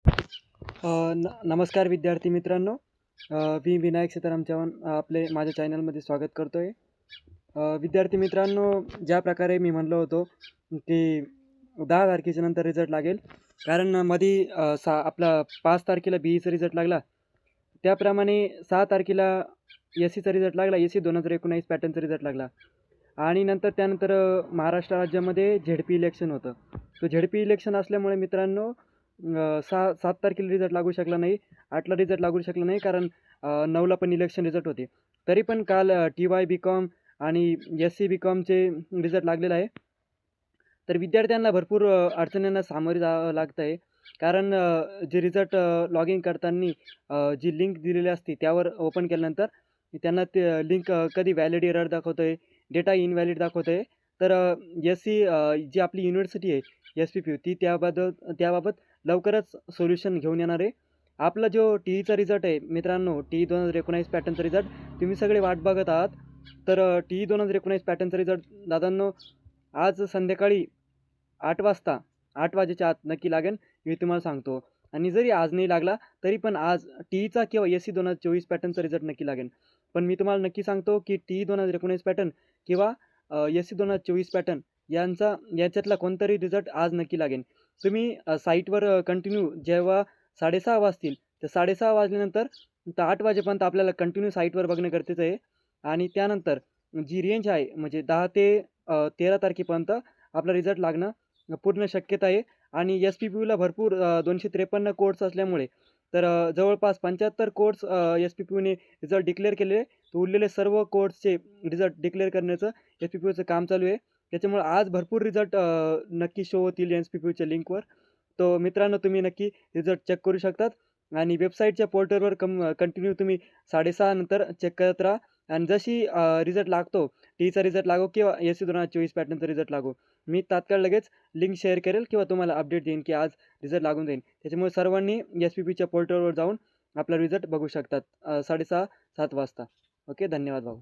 नमस्कार विद्यार्थी मित्रांनो. मी विनायक सीताराम चव्हाण आपले माझ्या चॅनलमध्ये स्वागत करतो आहे. विद्यार्थी मित्रांनो, ज्या प्रकारे मी म्हणलो होतो की 10 तारखेच्या नंतर रिझल्ट लागेल, कारण मध्ये आपला 5 तारखेला BEचा रिझल्ट लागला, त्याप्रमाणे 6 तारखेला SEचा रिझल्ट लागला. SE 2019 पॅटर्नचा रिझल्ट लागला आणि त्यानंतर महाराष्ट्र राज्यामध्ये ZP इलेक्शन होतं. तो ZP इलेक्शन असल्यामुळे मित्रांनो 7 तारखेला रिझल्ट लागू शकला नाही, 8ला रिझल्ट लागू शकला नाही, कारण 9ला पण इलेक्शन रिझल्ट होते. तरी पण काल TY BCom आणि SC BComचे रिझल्ट लागलेला आहे. तर विद्यार्थ्यांना भरपूर अडचणींना सामोरे जावं लागतं आहे, कारण जे रिझल्ट लॉग इन करताना जी लिंक दिलेली असते त्यावर ओपन केल्यानंतर त्यांना ते लिंक कधी व्हॅलिड एरर दाखवतं आहे, डेटा इनव्हॅलिड दाखवतं आहे. तर SC जी आपली युनिव्हर्सिटी आहे SPPU ती त्याबाबत लवकरच सोल्युशन घेऊन येणार आहे. आपला जो TEचा रिझल्ट आहे मित्रांनो, TE 2019 पॅटर्नचा रिझल्ट तुम्ही सगळे वाट बघत आहात. तर TE 2019 पॅटर्नचा रिझल्ट दादांनो आज संध्याकाळी 8 वाजेच्या आत नक्की लागेल, मी तुम्हाला सांगतो. आणि जरी आज नाही लागला तरी पण आज TEचा किंवा SC 2024 पॅटर्नचा रिझल्ट नक्की लागेल. पण मी तुम्हाला नक्की सांगतो की TE 2019 पॅटर्न किंवा SC 2024 पॅटर्न याच्यातला कोणताही रिझल्ट आज नक्की लागेल. तुम्ही साईटवर कंटिन्यू जेव्हा 6:30 वाजतील, तर 6:30 वाजल्यानंतर तर 8 वाजेपर्यंत आपल्याला कंटिन्यू साईटवर बघणं गरजेचं आहे. आणि त्यानंतर जी रेंज आहे म्हणजे 10 ते 13 तारखेपर्यंत आपला रिझल्ट लागणं पूर्ण शक्यता आहे. आणि SPPUला भरपूर 253 कोड्स असल्यामुळे तर जवळपास 75 कोड्स SPPUने रिझल्ट डिक्लेअर केलेले. तर उरलेले सर्व कोड्सचे रिझल्ट डिक्लेअर करण्याचं SPPUचं काम चालू आहे. त्याच्यामुळे आज भरपूर रिझल्ट नक्की शो होतील SPPUच्या लिंकवर. तो मित्रांनो तुम्ही नक्की रिझल्ट चेक करू शकतात आणि वेबसाईटच्या पोर्टलवर कंटिन्यू तुम्ही 6:30 नंतर चेक करत राहा. आणि जशी रिझल्ट लागतो, TEचा रिझल्ट लागो किंवा SC 2024 पॅटर्नचा रिझल्ट लागो, मी तात्काळ लगेच लिंक शेअर करेल किंवा तुम्हाला अपडेट देईन की आज रिझल्ट लागून जाईल. त्याच्यामुळे सर्वांनी SPPच्या पोर्टलवर जाऊन आपला रिझल्ट बघू शकतात 6:30-7 वाजता. ओके, धन्यवाद भाऊ.